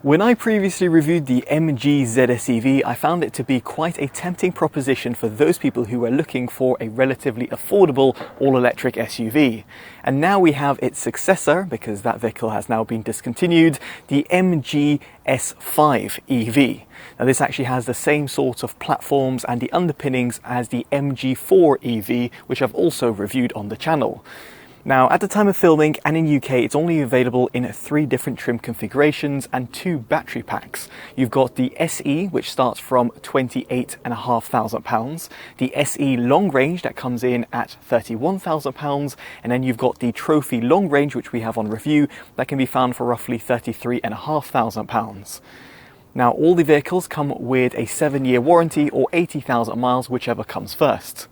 When I previously reviewed the MGS5 EV, I found it to be quite a tempting proposition for those people who were looking for a relatively affordable all-electric SUV. And now we have its successor, because that vehicle has now been discontinued, the MGS5 EV. Now this actually has the same sort of platforms and the underpinnings as the MG4 EV, which I've also reviewed on the channel. Now, at the time of filming and in UK, it's only available in 3 different trim configurations and 2 battery packs. You've got the SE, which starts from £28,500, the SE long range that comes in at £31,000, and then you've got the Trophy long range, which we have on review, that can be found for roughly £33,500. Now, all the vehicles come with a 7-year warranty or 80,000 miles, whichever comes first.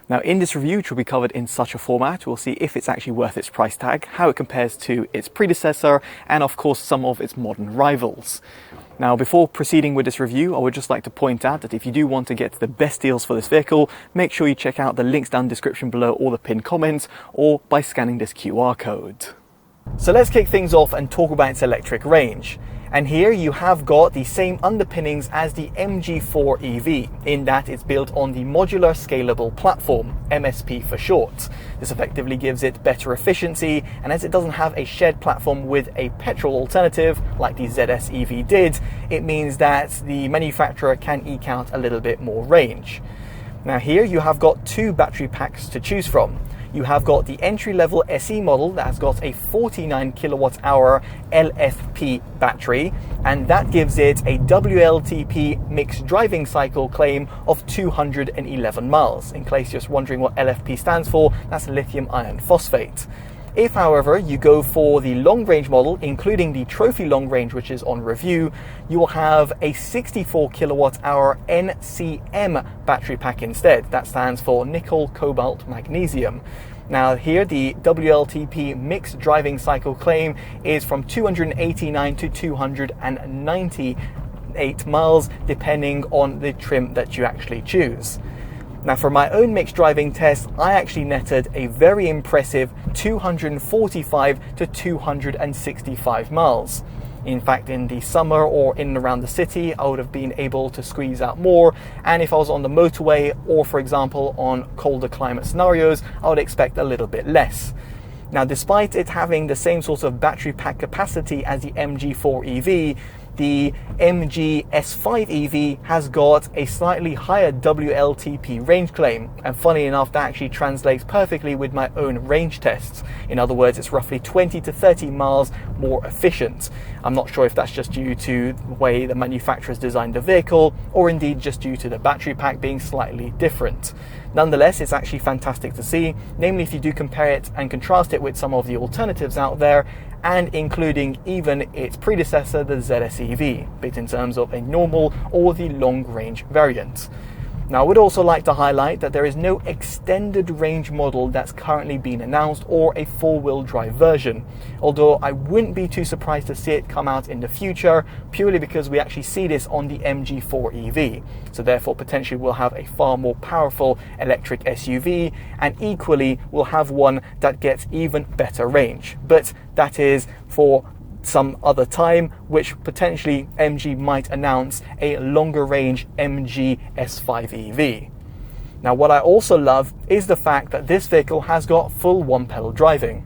Now, in this review, which will be covered in such a format, we'll see if it's actually worth its price tag, how it compares to its predecessor, and of course some of its modern rivals. Now, before proceeding with this review, I would just like to point out that if you do want to get the best deals for this vehicle, make sure you check out the links down in the description below or the pinned comments, or by scanning this QR code. So let's kick things off and talk about its electric range. And here you have got the same underpinnings as the MG4 EV, in that it's built on the Modular Scalable Platform, MSP for short. This effectively gives it better efficiency, and as it doesn't have a shared platform with a petrol alternative like the ZS EV did, it means that the manufacturer can eke out a little bit more range. Now here you have got 2 battery packs to choose from. You have got the entry-level SE model that has got a 49 kilowatt hour LFP battery, and that gives it a WLTP mixed driving cycle claim of 211 miles. In case you're just wondering what LFP stands for, that's lithium iron phosphate. If, however, you go for the long-range model, including the Trophy long range, which is on review, you will have a 64 kilowatt hour NCM battery pack instead. That stands for nickel, cobalt, magnesium. Now here, the WLTP mixed driving cycle claim is from 289 to 298 miles, depending on the trim that you actually choose. Now, for my own mixed driving test, I actually netted a very impressive 245 to 265 miles. In fact, in the summer or in and around the city, I would have been able to squeeze out more. And if I was on the motorway or, for example, on colder climate scenarios, I would expect a little bit less. Now, despite it having the same sort of battery pack capacity as the MG4 EV, the MGS5 EV has got a slightly higher WLTP range claim, and funny enough, that actually translates perfectly with my own range tests. In other words, it's roughly 20 to 30 miles more efficient. I'm not sure if that's just due to the way the manufacturers designed the vehicle, or indeed just due to the battery pack being slightly different. Nonetheless, it's actually fantastic to see, namely if you do compare it and contrast it with some of the alternatives out there, and including even its predecessor, the ZS EV, be it in terms of a normal or the long-range variant. Now, I would also like to highlight that there is no extended range model that's currently been announced, or a 4-wheel drive version, although I wouldn't be too surprised to see it come out in the future, purely because we actually see this on the MG4 EV. So therefore, potentially we'll have a far more powerful electric SUV, and equally we'll have one that gets even better range. But that is for some other time, which potentially MG might announce a longer range MGS5 EV. Now, what I also love is the fact that this vehicle has got full one-pedal driving.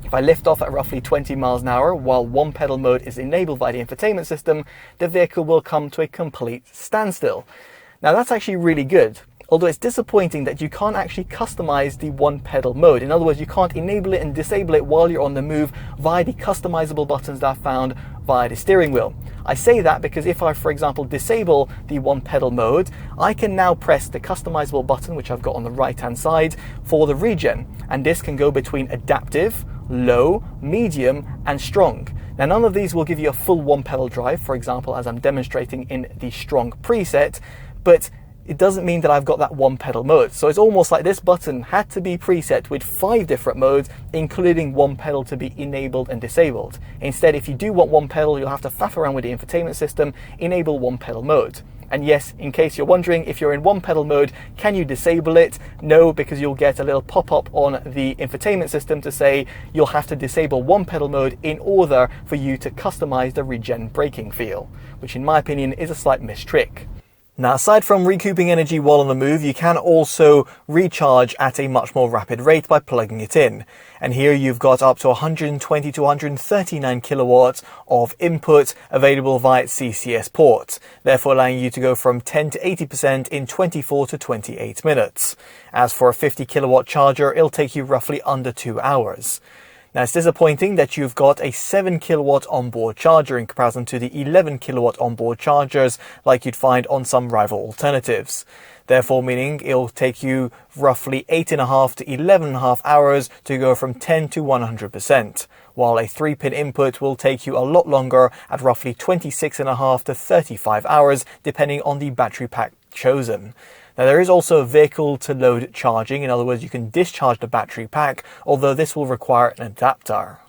If I lift off at roughly 20 miles an hour while one-pedal mode is enabled by the infotainment system, the vehicle will come to a complete standstill. Now, that's actually really good. Although it's disappointing that you can't actually customize the one-pedal mode. In other words, you can't enable it and disable it while you're on the move via the customizable buttons that are found via the steering wheel. I say that because if I, for example, disable the one-pedal mode, I can now press the customizable button, which I've got on the right-hand side, for the regen. And this can go between adaptive, low, medium, and strong. Now, none of these will give you a full one-pedal drive, for example, as I'm demonstrating in the strong preset, but it doesn't mean that I've got that one pedal mode. So it's almost like this button had to be preset with 5 different modes, including one pedal to be enabled and disabled. Instead, if you do want one pedal, you'll have to faff around with the infotainment system, enable one pedal mode. And yes, in case you're wondering, if you're in one pedal mode, can you disable it? No, because you'll get a little pop-up on the infotainment system to say you'll have to disable one pedal mode in order for you to customize the regen braking feel, which in my opinion is a slight missed trick. Now, aside from recouping energy while on the move, you can also recharge at a much more rapid rate by plugging it in. And here you've got up to 120 to 139 kilowatts of input available via CCS port, therefore allowing you to go from 10 to 80% in 24 to 28 minutes. As for a 50 kilowatt charger, it'll take you roughly under 2 hours. Now, it's disappointing that you've got a 7 kilowatt onboard charger in comparison to the 11 kilowatt onboard chargers like you'd find on some rival alternatives. Therefore, meaning it'll take you roughly 8.5 to 11.5 hours to go from 10 to 100%, while a 3-pin input will take you a lot longer at roughly 26.5 to 35 hours, depending on the battery pack chosen. Now, there is also a vehicle to load charging. In other words, you can discharge the battery pack, although this will require an adapter.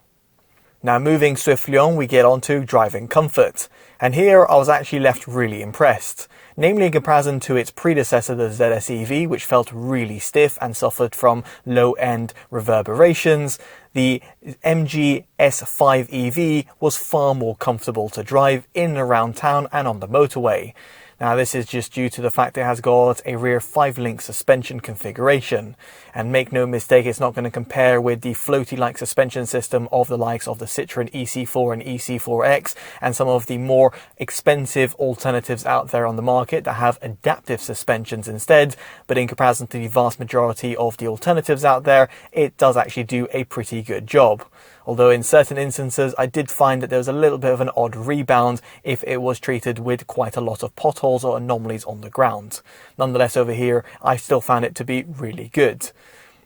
Now, moving swiftly on, we get on to driving comfort. And here I was actually left really impressed. Namely, in comparison to its predecessor, the ZS EV, which felt really stiff and suffered from low-end reverberations, the MGS5 EV was far more comfortable to drive in and around town and on the motorway. Now, this is just due to the fact it has got a rear 5-link suspension configuration. And make no mistake, it's not going to compare with the floaty-like suspension system of the likes of the Citroën EC4 and EC4X and some of the more expensive alternatives out there on the market that have adaptive suspensions instead. But in comparison to the vast majority of the alternatives out there, it does actually do a pretty good job. Although in certain instances, I did find that there was a little bit of an odd rebound if it was treated with quite a lot of potholes or anomalies on the ground. Nonetheless, over here, I still found it to be really good.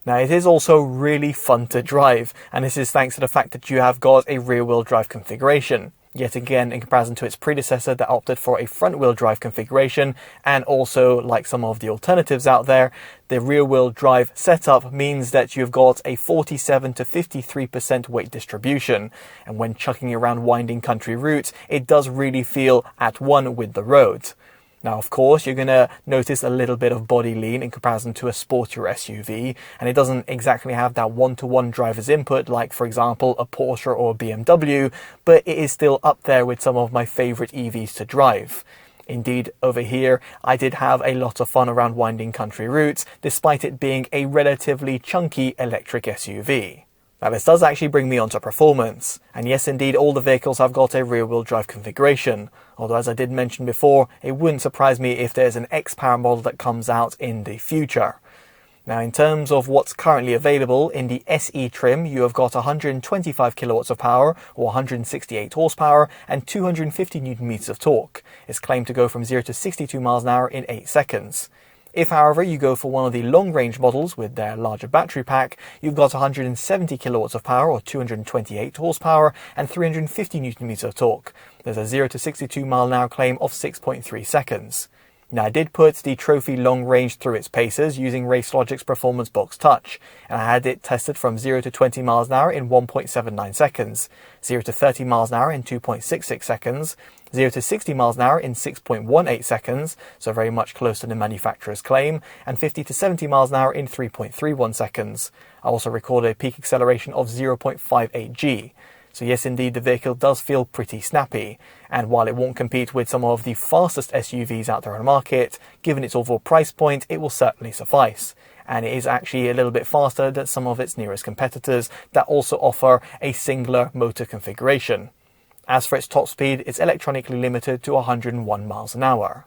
Now, it is also really fun to drive, and this is thanks to the fact that you have got a rear-wheel drive configuration. Yet again, in comparison to its predecessor that opted for a front-wheel drive configuration, and also like some of the alternatives out there, the rear-wheel drive setup means that you've got a 47 to 53% weight distribution. And when chucking around winding country routes, it does really feel at one with the road. Now, of course, you're going to notice a little bit of body lean in comparison to a sportier SUV, and it doesn't exactly have that one-to-one driver's input like, for example, a Porsche or a BMW, but it is still up there with some of my favorite EVs to drive. Indeed, over here, I did have a lot of fun around winding country routes, despite it being a relatively chunky electric SUV. Now, this does actually bring me onto performance, and yes, indeed, all the vehicles have got a rear-wheel drive configuration, although as I did mention before, it wouldn't surprise me if there's an X-Power model that comes out in the future. Now, in terms of what's currently available, in the SE trim, you have got 125 kilowatts of power, or 168 horsepower, and 250 newton meters of torque. It's claimed to go from 0 to 62 miles an hour in 8 seconds. If, however, you go for one of the long-range models with their larger battery pack, you've got 170 kilowatts of power, or 228 horsepower, and 350 newton meters of torque. There's a 0 to 62 mile an hour claim of 6.3 seconds. Now, I did put the Trophy long range through its paces using RaceLogic's Performance Box Touch, and I had it tested from 0 to 20 miles an hour in 1.79 seconds, 0 to 30 miles an hour in 2.66 seconds, 0 to 60 miles an hour in 6.18 seconds, so very much close to the manufacturer's claim, and 50 to 70 miles an hour in 3.31 seconds. I also recorded a peak acceleration of 0.58 G. So yes, indeed, the vehicle does feel pretty snappy, and while it won't compete with some of the fastest SUVs out there on the market, given its overall price point, it will certainly suffice. And it is actually a little bit faster than some of its nearest competitors that also offer a singular motor configuration. As for its top speed, it's electronically limited to 101 miles an hour.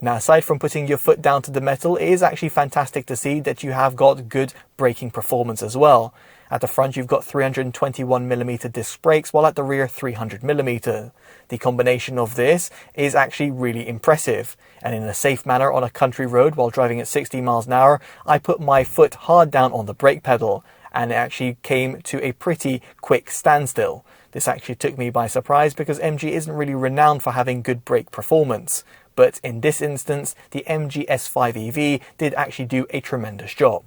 Now, aside from putting your foot down to the metal, it is actually fantastic to see that you have got good braking performance as well. At the front, you've got 321mm disc brakes, while at the rear, 300mm. The combination of this is actually really impressive. And in a safe manner on a country road while driving at 60 miles an hour, I put my foot hard down on the brake pedal, and it actually came to a pretty quick standstill. This actually took me by surprise because MG isn't really renowned for having good brake performance. But in this instance, the MGS5 EV did actually do a tremendous job.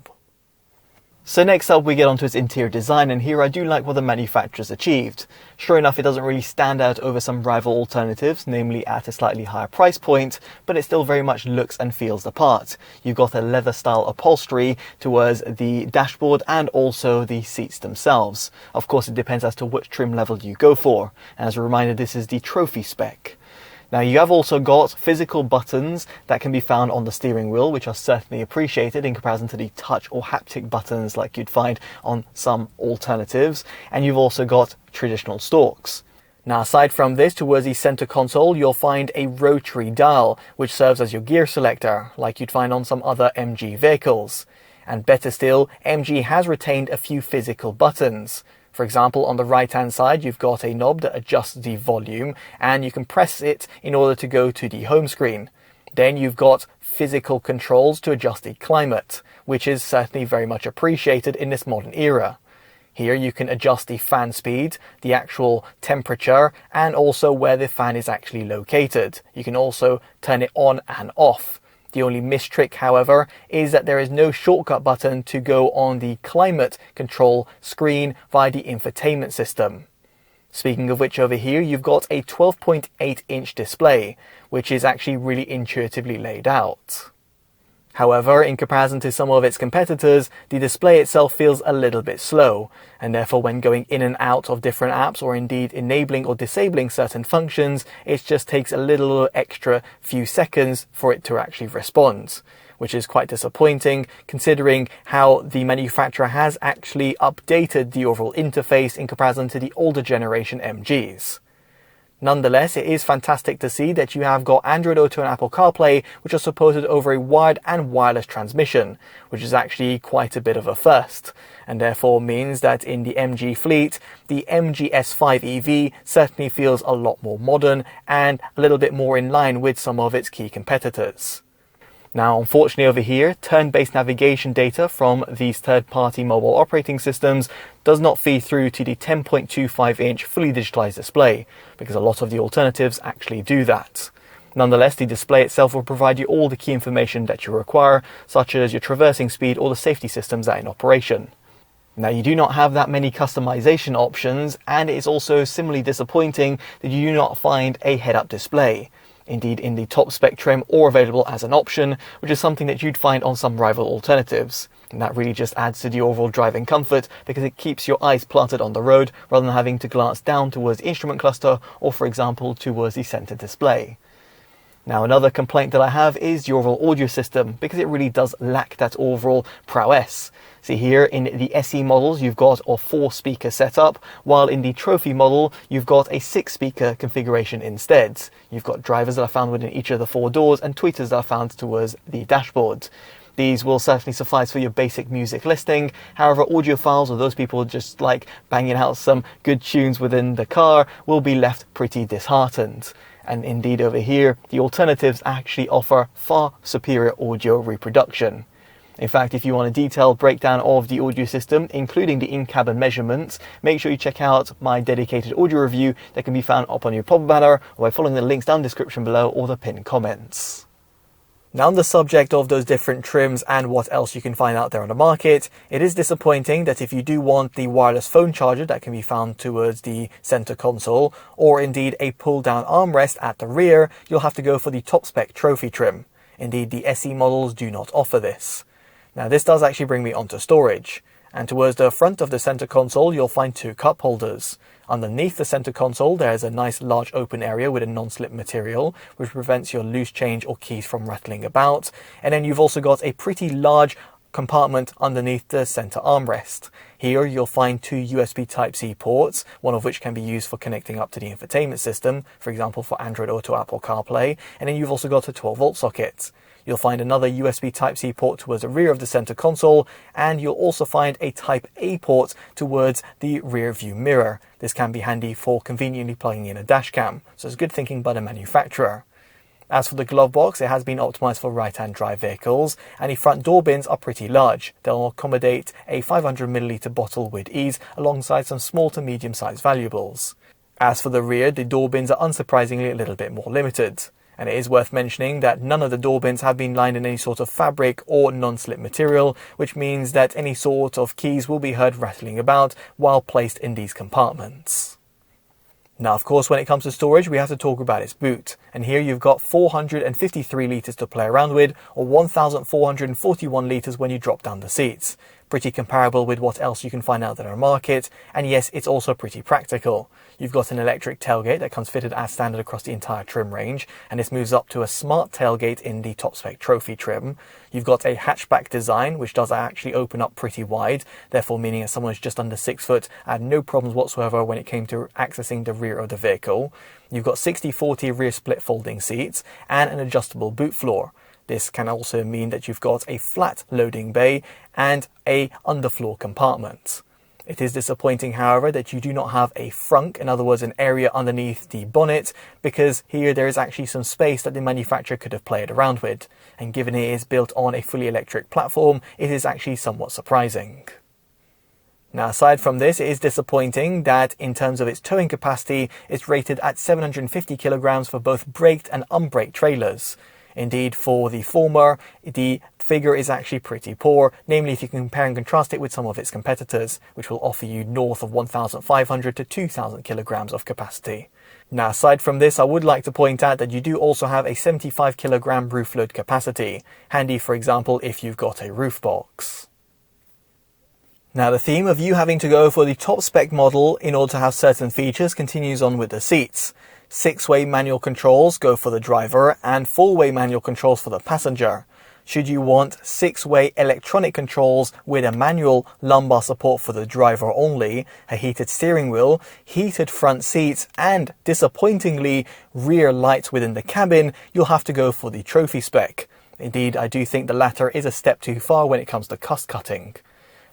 So next up we get onto its interior design, and here I do like what the manufacturer's achieved. Sure enough, it doesn't really stand out over some rival alternatives, namely at a slightly higher price point, but it still very much looks and feels the part. You've got a leather style upholstery towards the dashboard and also the seats themselves. Of course, it depends as to which trim level you go for. And as a reminder, this is the trophy spec. Now you have also got physical buttons that can be found on the steering wheel, which are certainly appreciated in comparison to the touch or haptic buttons like you'd find on some alternatives. And you've also got traditional stalks. Now aside from this, towards the center console, you'll find a rotary dial, which serves as your gear selector, like you'd find on some other MG vehicles. And better still, MG has retained a few physical buttons. For example, on the right hand side, you've got a knob that adjusts the volume, and you can press it in order to go to the home screen. Then you've got physical controls to adjust the climate, which is certainly very much appreciated in this modern era. Here you can adjust the fan speed, the actual temperature, and also where the fan is actually located. You can also turn it on and off. The only mistrick, however, is that there is no shortcut button to go on the climate control screen via the infotainment system. Speaking of which, over here you've got a 12.8-inch display, which is actually really intuitively laid out. However, in comparison to some of its competitors, the display itself feels a little bit slow, and therefore when going in and out of different apps, or indeed enabling or disabling certain functions, it just takes a little extra few seconds for it to actually respond, which is quite disappointing considering how the manufacturer has actually updated the overall interface in comparison to the older generation MGs. Nonetheless, it is fantastic to see that you have got Android Auto and Apple CarPlay, which are supported over a wired and wireless transmission, which is actually quite a bit of a first, and therefore means that in the MG fleet, the MGS5 EV certainly feels a lot more modern and a little bit more in line with some of its key competitors. Now, unfortunately over here, turn-based navigation data from these third-party mobile operating systems does not feed through to the 10.25-inch fully digitalized display, because a lot of the alternatives actually do that. Nonetheless, the display itself will provide you all the key information that you require, such as your traversing speed or the safety systems that are in operation. Now, you do not have that many customization options, and it is also similarly disappointing that you do not find a head-up display. Indeed, in the top spec trim or available as an option, which is something that you'd find on some rival alternatives. And that really just adds to the overall driving comfort because it keeps your eyes planted on the road rather than having to glance down towards the instrument cluster or, for example, towards the center display. Now, another complaint that I have is the overall audio system, because it really does lack that overall prowess. See here in the SE models, you've got a 4-speaker setup, while in the Trophy model, you've got a 6-speaker configuration instead. You've got drivers that are found within each of the 4 doors and tweeters that are found towards the dashboard. These will certainly suffice for your basic music listening. However, audiophiles or those people just like banging out some good tunes within the car will be left pretty disheartened. And indeed over here, the alternatives actually offer far superior audio reproduction. In fact, if you want a detailed breakdown of the audio system, including the in-cabin measurements, make sure you check out my dedicated audio review that can be found up on your pop banner or by following the links down the description below or the pinned comments. Now, on the subject of those different trims and what else you can find out there on the market, it is disappointing that if you do want the wireless phone charger that can be found towards the center console, or indeed a pull-down armrest at the rear, you'll have to go for the top-spec Trophy trim. Indeed, the SE models do not offer this. Now, this does actually bring me onto storage. And towards the front of the center console, you'll find 2 cup holders. Underneath the center console, there's a nice large open area with a non-slip material, which prevents your loose change or keys from rattling about. And then you've also got a pretty large compartment underneath the center armrest. Here you'll find 2 USB Type-C ports, one of which can be used for connecting up to the infotainment system, for example for Android Auto, Apple CarPlay, and then you've also got a 12-volt socket. You'll find another USB Type-C port towards the rear of the center console, and you'll also find a Type-A port towards the rear view mirror. This can be handy for conveniently plugging in a dash cam, so it's good thinking by the manufacturer. As for the glove box, it has been optimized for right-hand drive vehicles, and the front door bins are pretty large. They'll accommodate a 500ml bottle with ease, alongside some small to medium-sized valuables. As for the rear, the door bins are unsurprisingly a little bit more limited. And it is worth mentioning that none of the door bins have been lined in any sort of fabric or non-slip material, which means that any sort of keys will be heard rattling about while placed in these compartments. Now, of course, when it comes to storage, we have to talk about its boot. And here you've got 453 litres to play around with, or 1,441 litres when you drop down the seats. Pretty comparable with what else you can find out there on the market. And yes, it's also pretty practical. You've got an electric tailgate that comes fitted as standard across the entire trim range, and this moves up to a smart tailgate in the top spec trophy trim. You've got a hatchback design, which does actually open up pretty wide, therefore meaning that someone who's just under 6 foot had no problems whatsoever when it came to accessing the rear of the vehicle. You've got 60/40 rear split folding seats and an adjustable boot floor. This can also mean that you've got a flat loading bay and a underfloor compartment. It is disappointing, however, that you do not have a frunk, in other words, an area underneath the bonnet, because here there is actually some space that the manufacturer could have played around with. And given it is built on a fully electric platform, it is actually somewhat surprising. Now, aside from this, it is disappointing that in terms of its towing capacity, it's rated at 750 kilograms for both braked and unbraked trailers. Indeed, for the former, the figure is actually pretty poor, namely if you compare and contrast it with some of its competitors, which will offer you north of 1,500 to 2,000 kilograms of capacity. Now, aside from this, I would like to point out that you do also have a 75 kilogram roof load capacity, handy for example if you've got a roof box. Now, the theme of you having to go for the top spec model in order to have certain features continues on with the seats. 6-way manual controls go for the driver and 4-way manual controls for the passenger. Should you want 6-way electronic controls with a manual lumbar support for the driver only, a heated steering wheel, heated front seats and, disappointingly, rear lights within the cabin, you'll have to go for the trophy spec. Indeed, I do think the latter is a step too far when it comes to cost cutting.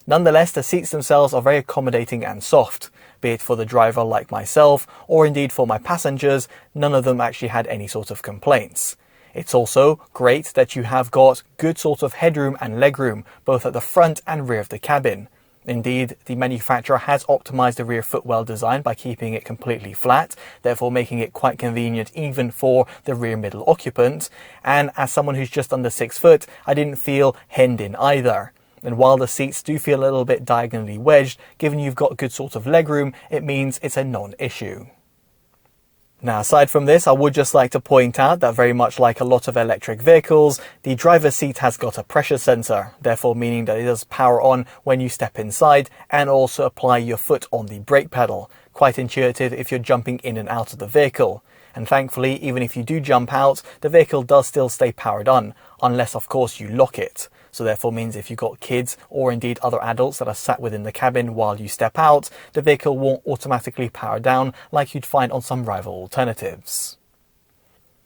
Nonetheless, the seats themselves are very accommodating and soft, be it for the driver like myself, or indeed for my passengers. None of them actually had any sort of complaints. It's also great that you have got good sort of headroom and legroom, both at the front and rear of the cabin. Indeed, the manufacturer has optimized the rear footwell design by keeping it completely flat, therefore making it quite convenient even for the rear middle occupant. And as someone who's just under 6 foot, I didn't feel hemmed in either. And while the seats do feel a little bit diagonally wedged, given you've got good sort of legroom, it means it's a non-issue. Now, aside from this, I would just like to point out that very much like a lot of electric vehicles, the driver's seat has got a pressure sensor, therefore meaning that it does power on when you step inside and also apply your foot on the brake pedal. Quite intuitive if you're jumping in and out of the vehicle. And thankfully, even if you do jump out, the vehicle does still stay powered on, unless of course you lock it. So therefore means if you've got kids or indeed other adults that are sat within the cabin while you step out, the vehicle won't automatically power down like you'd find on some rival alternatives.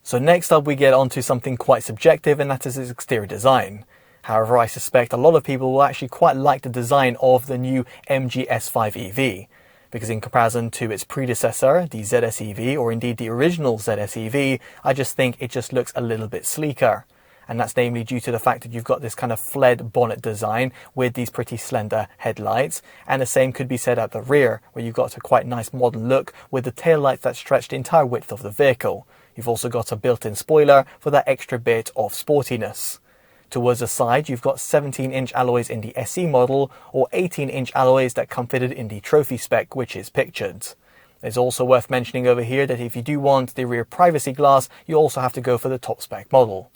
So next up we get onto something quite subjective, and that is its exterior design. However, I suspect a lot of people will actually quite like the design of the new MGS5 EV. Because in comparison to its predecessor, the ZS EV, or indeed the original ZS EV, I just think it just looks a little bit sleeker. And that's namely due to the fact that you've got this kind of fled bonnet design with these pretty slender headlights. And the same could be said at the rear, where you've got a quite nice modern look with the taillights that stretch the entire width of the vehicle. You've also got a built-in spoiler for that extra bit of sportiness. Towards the side, you've got 17-inch alloys in the SE model, or 18-inch alloys that come fitted in the trophy spec, which is pictured. It's also worth mentioning over here that if you do want the rear privacy glass, you also have to go for the top spec model.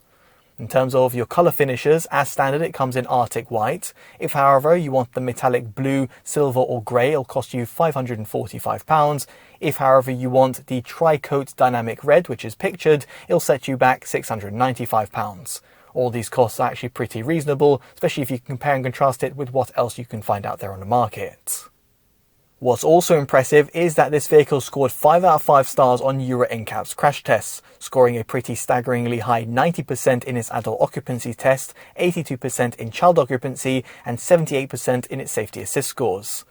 In terms of your colour finishes, as standard it comes in Arctic White. If however you want the metallic blue, silver or grey, it'll cost you £545. If however you want the Tri-Coat Dynamic Red, which is pictured, it'll set you back £695. All these costs are actually pretty reasonable, especially if you compare and contrast it with what else you can find out there on the market. What's also impressive is that this vehicle scored 5 out of 5 stars on Euro NCAP's crash tests, scoring a pretty staggeringly high 90% in its adult occupancy test, 82% in child occupancy, and 78% in its safety assist scores.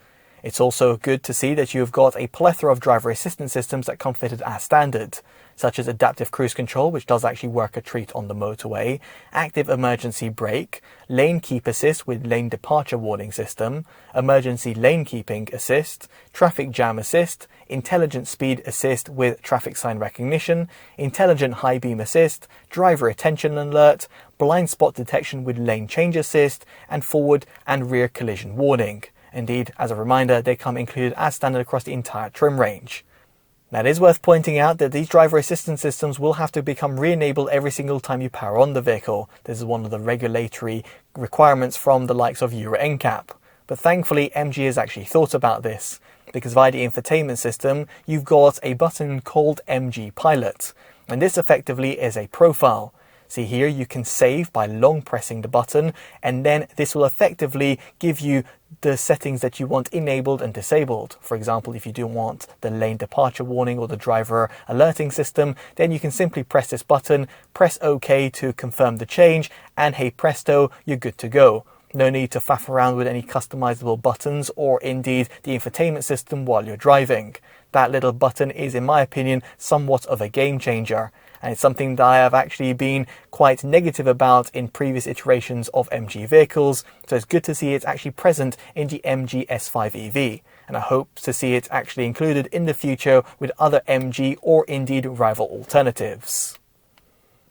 It's also good to see that you've got a plethora of driver assistance systems that come fitted as standard, such as adaptive cruise control, which does actually work a treat on the motorway, active emergency brake, lane keep assist with lane departure warning system, emergency lane keeping assist, traffic jam assist, intelligent speed assist with traffic sign recognition, intelligent high beam assist, driver attention alert, blind spot detection with lane change assist, and forward and rear collision warning. Indeed, as a reminder, they come included as standard across the entire trim range. Now, it is worth pointing out that these driver assistance systems will have to become re-enabled every single time you power on the vehicle. This is one of the regulatory requirements from the likes of Euro NCAP. But thankfully, MG has actually thought about this, because via the infotainment system, you've got a button called MG Pilot, and this effectively is a profile. See here, you can save by long pressing the button, and then this will effectively give you the settings that you want enabled and disabled. For example, if you do want the lane departure warning or the driver alerting system, then you can simply press this button, press OK to confirm the change, and hey presto, you're good to go. No need to faff around with any customizable buttons or indeed the infotainment system while you're driving. That little button is, in my opinion, somewhat of a game changer. And it's something that I have actually been quite negative about in previous iterations of MG vehicles. So it's good to see it's actually present in the MGS5 EV. And I hope to see it actually included in the future with other MG or indeed rival alternatives.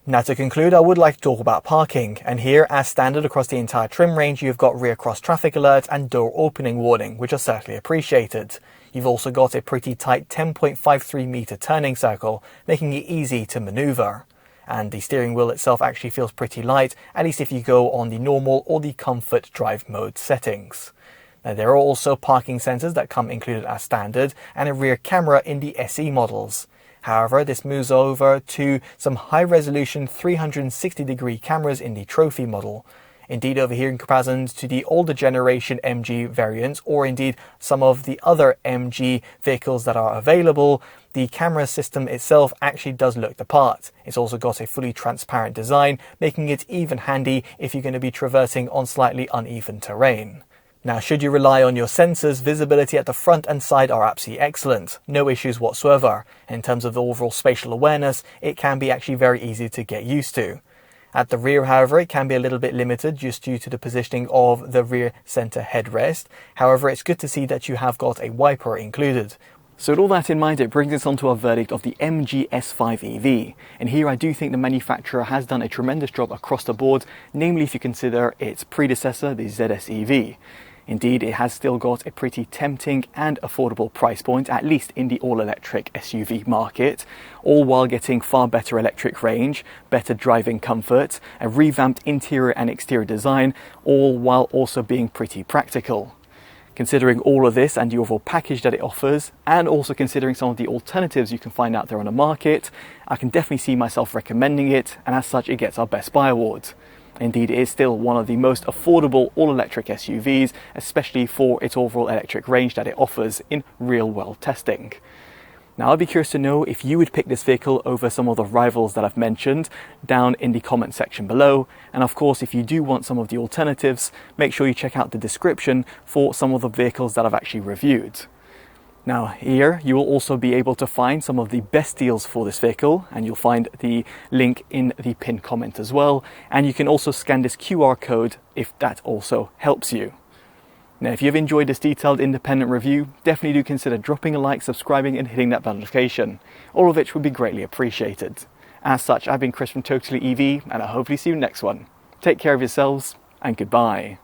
Now, to conclude, I would like to talk about parking, and here, as standard across the entire trim range, you've got rear cross traffic alert and door opening warning, which are certainly appreciated. You've also got a pretty tight 10.53 meter turning circle, making it easy to maneuver. And the steering wheel itself actually feels pretty light, at least if you go on the normal or the comfort drive mode settings. Now, there are also parking sensors that come included as standard, and a rear camera in the SE models. However, this moves over to some high-resolution 360-degree cameras in the Trophy model. Indeed, over here in comparison to the older generation MG variants, or indeed some of the other MG vehicles that are available, the camera system itself actually does look the part. It's also got a fully transparent design, making it even handy if you're going to be traversing on slightly uneven terrain. Now, should you rely on your sensors, visibility at the front and side are absolutely excellent. No issues whatsoever. In terms of the overall spatial awareness, it can be actually very easy to get used to. At the rear, however, it can be a little bit limited just due to the positioning of the rear center headrest. However, it's good to see that you have got a wiper included. So with all that in mind, it brings us on to our verdict of the MGS5 EV. And here I do think the manufacturer has done a tremendous job across the board, namely if you consider its predecessor, the ZS EV. Indeed, it has still got a pretty tempting and affordable price point, at least in the all-electric SUV market, all while getting far better electric range, better driving comfort, a revamped interior and exterior design, all while also being pretty practical. Considering all of this and the overall package that it offers, and also considering some of the alternatives you can find out there on the market, I can definitely see myself recommending it, and as such it gets our Best Buy award. Indeed, it is still one of the most affordable all-electric SUVs, especially for its overall electric range that it offers in real-world testing. Now, I'd be curious to know if you would pick this vehicle over some of the rivals that I've mentioned down in the comment section below. And of course, if you do want some of the alternatives, make sure you check out the description for some of the vehicles that I've actually reviewed. Now, here you will also be able to find some of the best deals for this vehicle, and you'll find the link in the pinned comment as well. And you can also scan this QR code if that also helps you. Now, if you've enjoyed this detailed independent review, definitely do consider dropping a like, subscribing and hitting that bell notification, all of which would be greatly appreciated. As such, I've been Chris from TotallyEV, and I'll hopefully see you next one. Take care of yourselves, and goodbye.